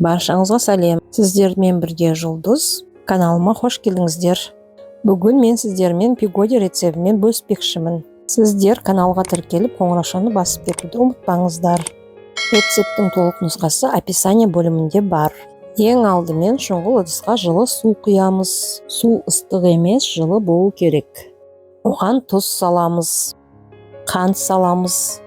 Баршаңызға сәлем. Сіздермен бірге Жұлдыз. Каналыма қош келдіңіздер. Бүгін мен сіздермен пигоди рецептімен бөліспекшімін. Сіздер каналға тіркеліп, қоңыраушаны басып кетуді ұмытпаңыздар. Рецептің толық нұсқасы описание бөлімінде бар. Ең алдымен шұңғыл ыдысқа жылы су құямыз. Су ыстық емес, жылы болу керек. Оған тұз саламыз, қант саламыз.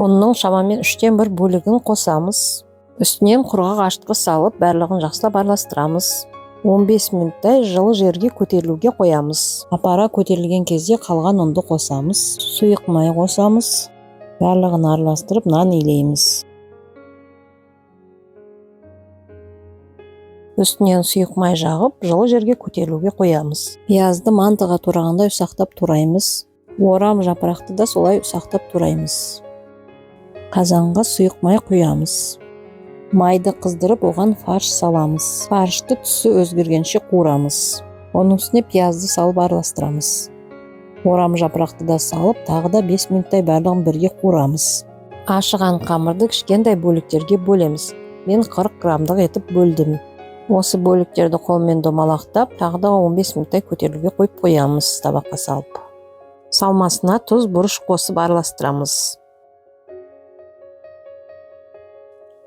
Оның шамамен 3/1 бөлігін қосамыз. Үстінен құрғақ ашытқы салып, барлығын жақсылап араластырамыз. 15 минуттай жылы жерге көтерілуге қоямыз. Апара көтерілген кезде қалған ұнды қосамыз. Сұйық май қосамыз. Барлығын араластырып, нан илейміз. Үстінен сұйық май жағып, жылы жерге көтерілуге қоямыз. Пиязды мантыға турағандай ұсақтап тураймыз. Орам жапырақты да солай ұсақтап тураймыз. Қазанға сұйық май құямыз. Майды қыздырып, оған фарш саламыз. Фаршты түсі өзгергенше қуырамыз. Оның үстіне пиязды салып араластырамыз. Орам жапырақты да салып, тағы да 5 минуттай барлығын бірге қуырамыз. Ашыған қамырды кішкентай бөліктерге бөлеміз. Мен 40 грамдық етіп бөлдім. Осы бөліктерді қолмен домалақтап, тағы да 15 минуттай көтерілуге қойып қоямыз табаққа салып. Салмасына тұз, бұрыш қосып араластырамыз.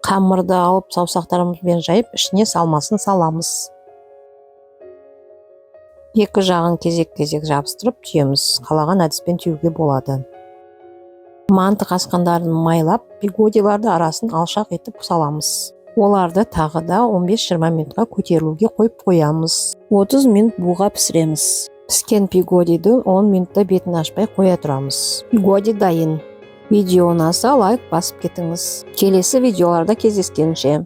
Қамырды алып саусақтарымызбен жайып, ішіне салмасын саламыз. Екі жағын кезек-кезек жабыстырып түйеміз. Қалаған әдіспен түйуге болады. Манты қасқандарын майлап, пигодиларды арасын алшақ етіп саламыз. Оларды тағы да 15-20 минутқа көтерілуге қойып қоямыз. 30 минут буға пісіреміз. Піскен пигодиді 10 минутта бетін ашпай қоя тұрамыз. Пигоди дайын. Видео ұнаса лайк басып кетіңіз. Келесі видеоларда кездескенше.